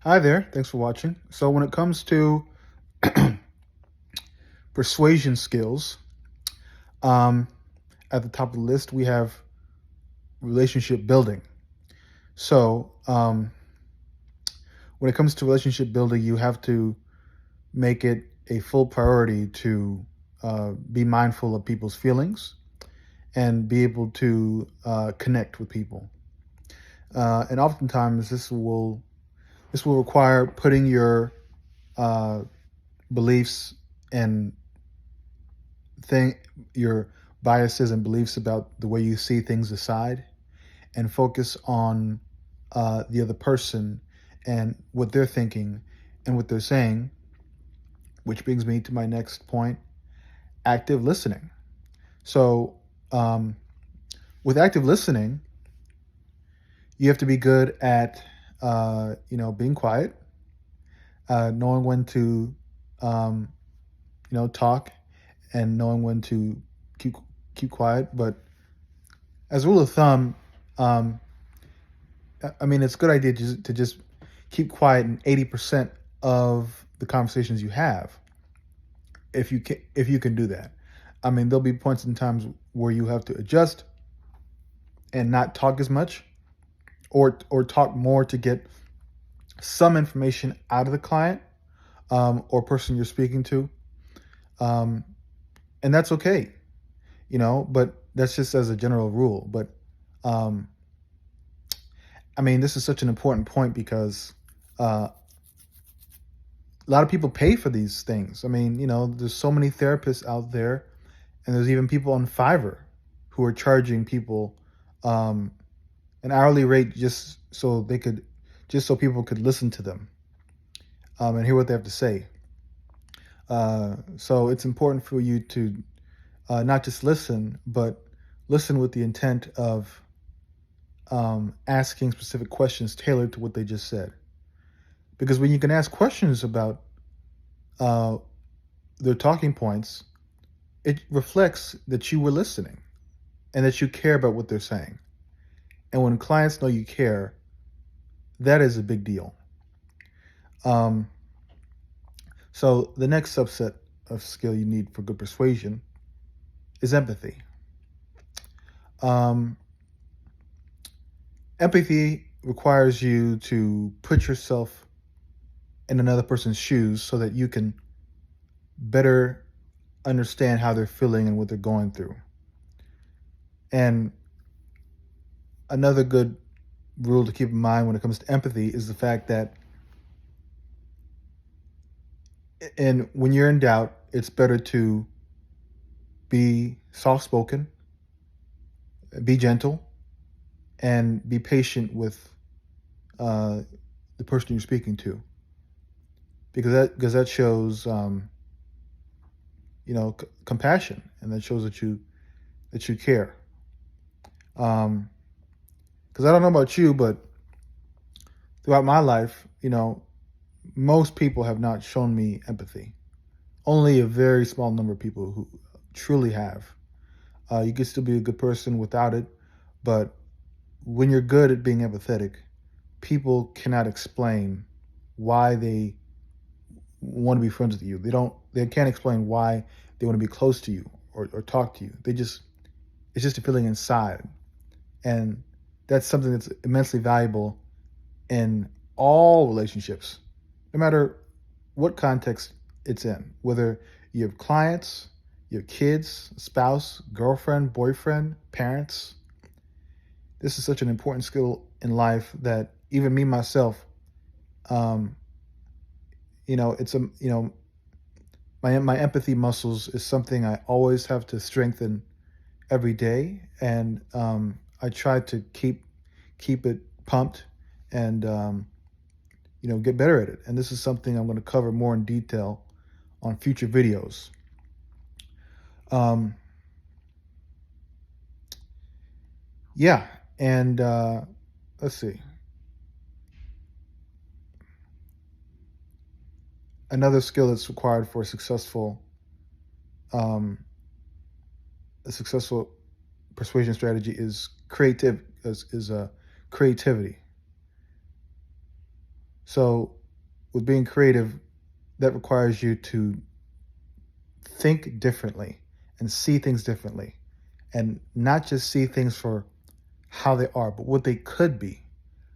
Hi there. Thanks for watching. So when it comes to persuasion skills, um, at the top of the list, we have relationship building. So when it comes to relationship building, you have to make it a full priority to be mindful of people's feelings and be able to connect with people. And oftentimes, this will require putting your uh, beliefs and thing your biases and beliefs about the way you see things aside and focus on the other person and what they're thinking and what they're saying, which brings me to my next point: active listening. So um, with active listening, you have to be good at being quiet, knowing when to um, talk, and knowing when to keep keep quiet. But as a rule of thumb, um, I mean, it's a good idea to just keep quiet in 80% of the conversations you have, if you can do that. I mean, there'll be points in times where you have to adjust and not talk as much, or talk more to get some information out of the client, or person you're speaking to, um, and that's okay, But that's just as a general rule. But um, I mean, this is such an important point because uh, a lot of people pay for these things. I mean, there's so many therapists out there, and there's even people on Fiverr who are charging people um, an hourly rate just so people could listen to them, and hear what they have to say. So it's important for you to not just listen, but listen with the intent of asking specific questions tailored to what they just said. Because when you can ask questions about uh, their talking points, it reflects that you were listening and that you care about what they're saying. And when clients know you care, that is a big deal. Um, so the next subset of skill you need for good persuasion is empathy. Um, Empathy requires you to put yourself in another person's shoes so that you can better understand how they're feeling and what they're going through. And another good rule to keep in mind when it comes to empathy is the fact that, and when you're in doubt, it's better to be soft spoken, be gentle, and be patient with uh, the person you're speaking to, because that shows compassion, and that shows that you care. Because I don't know about you, but throughout my life, most people have not shown me empathy. Only a very small number of people who truly have. You can still be a good person without it, but when you're good at being empathetic, people cannot explain why they want to be friends with you. They can't explain why they want to be close to you, or talk to you. It's just a feeling inside. And that's something that's immensely valuable in all relationships, no matter what context it's in, whether you have clients, you have kids, spouse, girlfriend, boyfriend, parents. This is such an important skill in life that even me myself, um, it's my empathy muscles is something I always have to strengthen every day, and I try to keep it pumped, and get better at it. And this is something I'm going to cover more in detail on future videos. Um, yeah, and let's see. Another skill that's required for um, a successful persuasion strategy is creativity. So with being creative, that requires you to think differently and see things differently, and not just see things for how they are, but what they could be.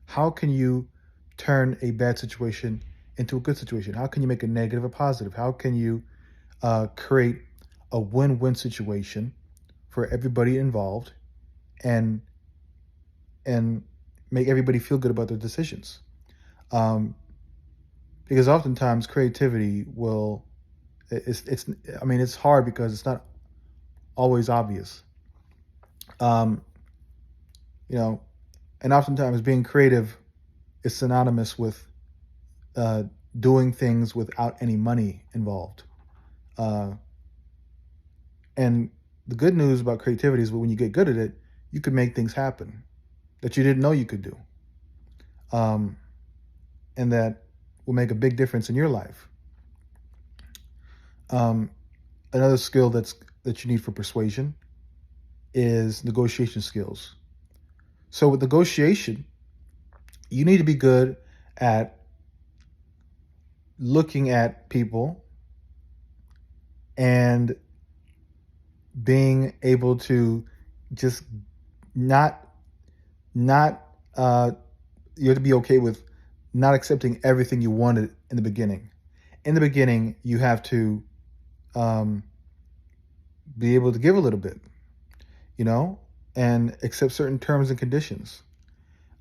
How can you turn a bad situation into a good situation? How can you make a negative a positive? How can you create a win-win situation for everybody involved, and and make everybody feel good about their decisions? Um, because oftentimes creativity will it's I mean it's hard because it's not always obvious. Um, you know, and oftentimes being creative is synonymous with uh, doing things without any money involved. Uh, and the good news about creativity is that when you get good at it, you can make things happen that you didn't know you could do, um, and that will make a big difference in your life. Um, Another skill that you need for persuasion is negotiation skills. So with negotiation, you need to be good at looking at people and being able to just not not you have to be okay with not accepting everything you wanted in the beginning. In the beginning, you have to um, be able to give a little bit, you know, and accept certain terms and conditions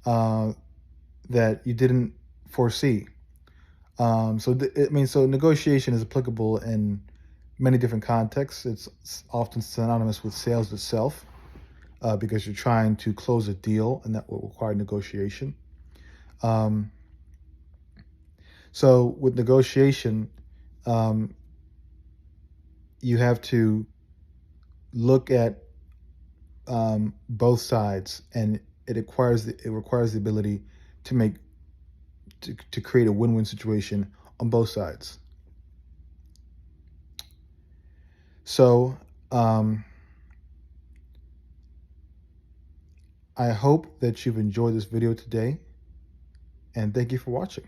uh, that you didn't foresee. So negotiation is applicable in many different contexts. It's often synonymous with sales itself, because you're trying to close a deal, and that will require negotiation. Um, so with negotiation, um, you have to look at both sides, and it requires the ability to make to create a win-win situation on both sides. So um, I hope that you've enjoyed this video today, and thank you for watching.